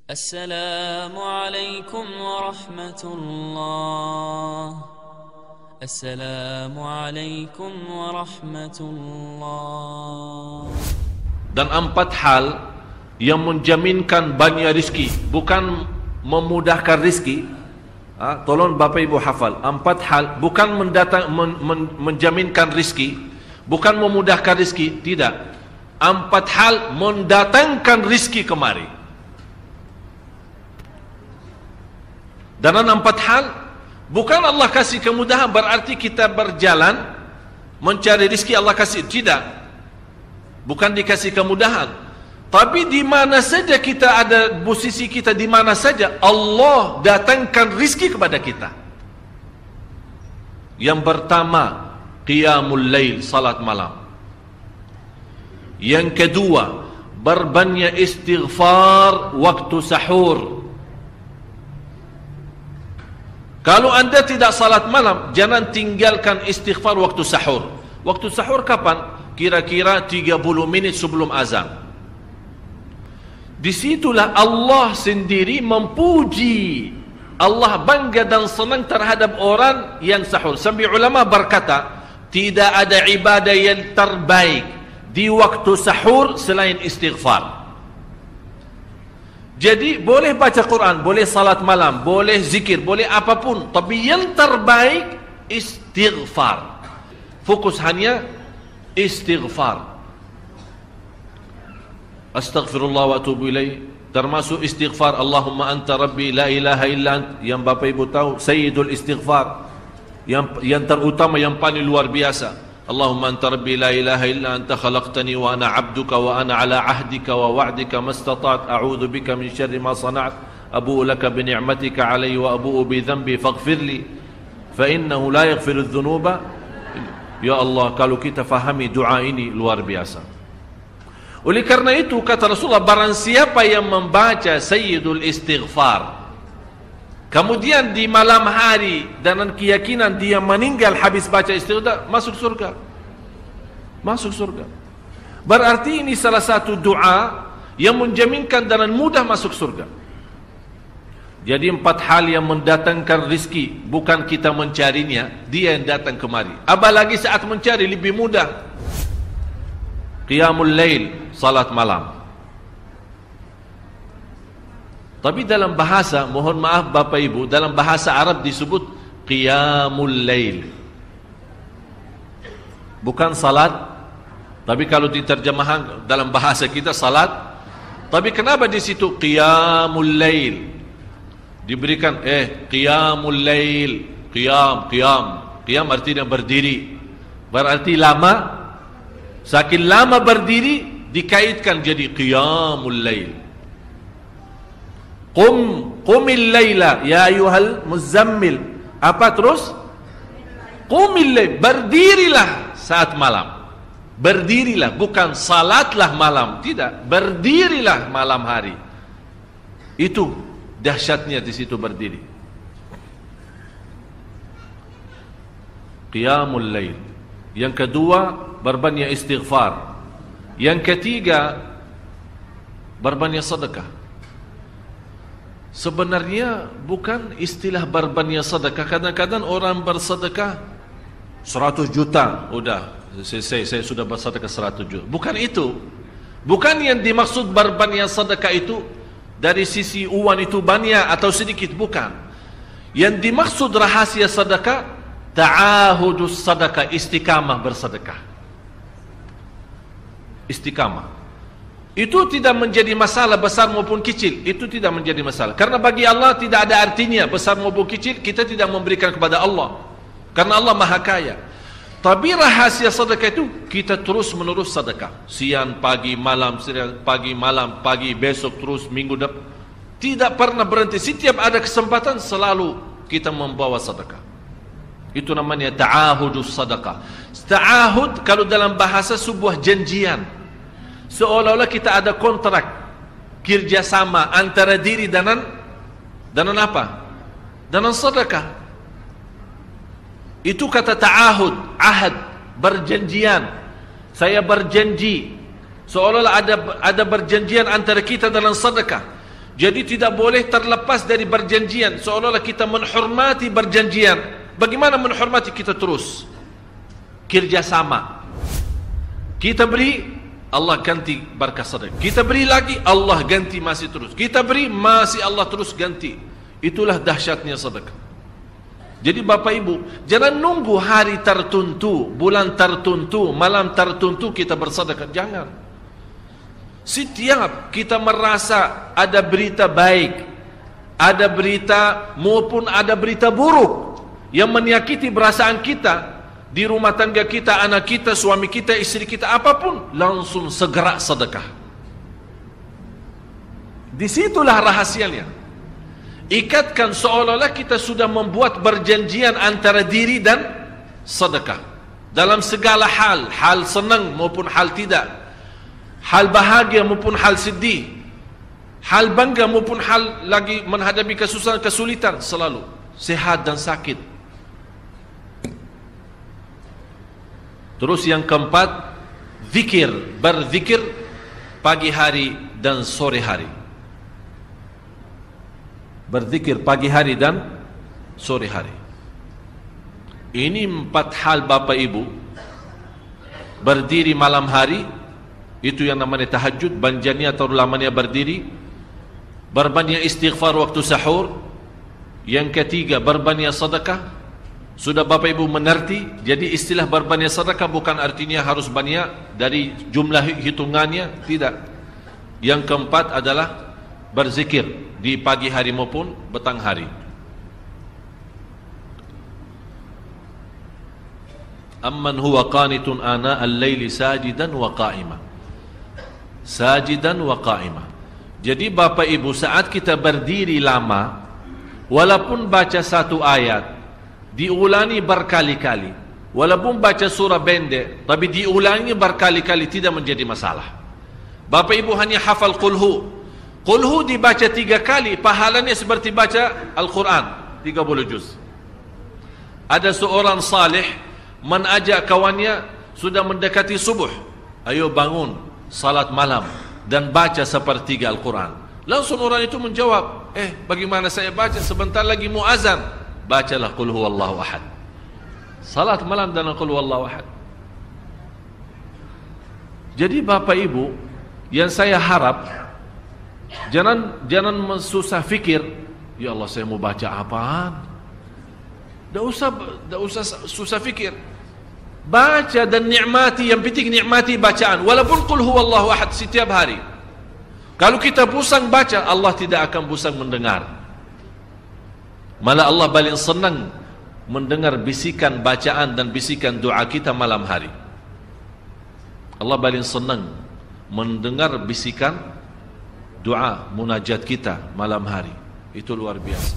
السلام عليكم ورحمة الله. السلام عليكم ورحمة الله. Dan 4 hal yang menjaminkan banyak rizki, bukan memudahkan rizki. Tolong Bapak Ibu hafal, 4 hal bukan menjaminkan rizki, bukan memudahkan rizki, tidak. 4 hal mendatangkan rizki kemari. Dan 4 hal bukan Allah kasih kemudahan berarti kita berjalan mencari rizki Allah kasih, tidak. Bukan dikasih kemudahan, tapi di mana saja kita ada, posisi kita di mana saja, Allah datangkan rizki kepada kita. Yang pertama, qiyamul lail, salat malam. Yang kedua, berbanyak istighfar waktu sahur. Kalau anda tidak salat malam, jangan tinggalkan istighfar waktu sahur. Waktu sahur kapan? Kira-kira 30 minit sebelum azan. Disitulah Allah sendiri memuji, Allah bangga dan senang terhadap orang yang sahur. Sampai ulama berkata, tidak ada ibadah yang terbaik di waktu sahur selain istighfar. Jadi boleh baca Quran, boleh salat malam, boleh zikir, boleh apapun, tapi yang terbaik istighfar. Fokus hanya istighfar. Astaghfirullah wa atubu ilaih, termasuk istighfar Allahumma anta rabbi la ilaha illa ant, yang Bapak Ibu tahu sayyidul istighfar, yang terutama, yang paling luar biasa. Allahumma anta rabbi la ilaha illa anta khalaqtani wa ana abduka wa ana ala ahdika wa wa'dika mastata'at a'udzu bika min syarri ma sana'at abu'u laka bi ni'matika alayya wa abu'u bi dhanbi faghfir li fa innahu la yaghfiru adh-dhunuba. Ya Allah, kalau kita fahami doa ini luar biasa. Oleh karena itu kata Rasulullah, barang siapa yang membaca sayyidul istighfar kemudian di malam hari dengan keyakinan dia meninggal habis baca istighfar, masuk surga. Masuk surga. Berarti ini salah satu doa yang menjaminkan dengan mudah masuk surga. Jadi 4 hal yang mendatangkan rizki, bukan kita mencarinya, dia yang datang kemari. Apalagi saat mencari lebih mudah. Qiyamul lail, salat malam. Tapi dalam bahasa, mohon maaf Bapak Ibu, dalam bahasa Arab disebut qiyamul lail, bukan salat. Tapi kalau diterjemahkan dalam bahasa kita salat. Tapi kenapa di situ qiyamul lail? Diberikan qiyamul lail, qiyam artinya berdiri. Berarti lama. Saking lama berdiri dikaitkan jadi qiyamul lail. Qumil laila ya ayyuhal muzammil. Apa terus? Qumil lail, berdirilah saat malam. Berdirilah, bukan salatlah malam, tidak, berdirilah malam hari. Itu dahsyatnya di situ berdiri. Qiyamul lail. Yang kedua, berbanyak istighfar. Yang ketiga, berbanyak sedekah. Sebenarnya bukan istilah berbanyak sedekah. Kadang-kadang orang bersedekah 100 juta, udah saya sudah bersedekah 100 juta. Bukan itu. Bukan yang dimaksud berbanyak sedekah itu dari sisi uang itu banyak atau sedikit, bukan. Yang dimaksud rahasia sedekah, ta'ahudus sedekah, istiqamah bersedekah. Istiqamah. Itu tidak menjadi masalah besar maupun kecil. Itu tidak menjadi masalah. Karena bagi Allah tidak ada artinya besar maupun kecil. Kita tidak memberikan kepada Allah, karena Allah Maha Kaya. Tapi rahasia sedekah itu kita terus menerus sedekah. Siang, pagi, malam, siang, pagi, malam, pagi, besok, terus minggu depan. Tidak pernah berhenti. Setiap ada kesempatan selalu kita membawa sedekah. Itu namanya ta'ahudus sedekah. Ta'ahud kalau dalam bahasa sebuah janjian. Seolah-olah kita ada kontrak kerjasama antara diri dengan apa? Dengan sedekah. Itu kata ta'ahud, ahad, berjanjian. Saya berjanji. Seolah-olah ada berjanjian antara kita dalam sedekah. Jadi tidak boleh terlepas dari perjanjian, seolah-olah kita menghormati perjanjian. Bagaimana menghormati? Kita terus kerjasama. Kita beri, Allah ganti berkah sedekah. Kita beri lagi, Allah ganti masih terus. Kita beri, masih Allah terus ganti. Itulah dahsyatnya sedekah. Jadi Bapak Ibu, jangan nunggu hari tertentu, bulan tertentu, malam tertentu kita bersedekah. Jangan. Setiap kita merasa ada berita baik, ada berita maupun ada berita buruk yang menyakiti perasaan kita di rumah tangga kita, anak kita, suami kita, istri kita, apapun, langsung segera sedekah. Disitulah rahasianya. Ikatkan seolah-olah kita sudah membuat perjanjian antara diri dan sedekah dalam segala hal, hal senang maupun hal tidak, hal bahagia maupun hal sedih, hal bangga maupun hal lagi menghadapi kesusahan, kesulitan, selalu sehat dan sakit. Terus yang keempat, zikir, berzikir pagi hari dan sore hari. Berzikir pagi hari dan sore hari. Ini 4 hal Bapak Ibu. Berdiri malam hari, itu yang namanya tahajud, banjanya atau lamanya berdiri. Berbanyak istighfar waktu sahur. Yang ketiga, berbanyak sedekah. Sudah Bapak Ibu mengerti? Jadi istilah berbanyak sedekah bukan artinya harus banyak dari jumlah hitungannya, tidak. Yang keempat adalah berzikir di pagi hari maupun petang hari. Amman huwa qanitun ana al-laili sajidan wa qa'ima. Sajidan wa qa'ima. Jadi Bapak Ibu, saat kita berdiri lama, walaupun baca satu ayat, diulangi berkali-kali, walaupun baca surah pendek, tapi diulangi berkali-kali, tidak menjadi masalah. Bapak Ibu hanya hafal qulhu. Qulhu dibaca 3 kali, pahalanya seperti baca Al-Quran 30 juz. Ada seorang salih mengajak kawannya, sudah mendekati subuh, ayo bangun salat malam dan baca sepertiga Al-Quran. Langsung orang itu menjawab, bagaimana saya baca, sebentar lagi mau azan. Bacalah qul huwallahu ahad. Salat malam dan qul huwallahu ahad. Jadi Bapak Ibu, yang saya harap, jangan susah fikir, ya Allah saya mau baca apaan. Tak usah susah fikir. Baca dan nikmati, yang penting nikmati bacaan. Walaupun qul huwallahu ahad setiap hari. Kalau kita pusing baca, Allah tidak akan pusing mendengar. Malah Allah paling senang mendengar bisikan bacaan dan bisikan doa kita malam hari. Allah paling senang mendengar bisikan doa munajat kita malam hari. Itu luar biasa.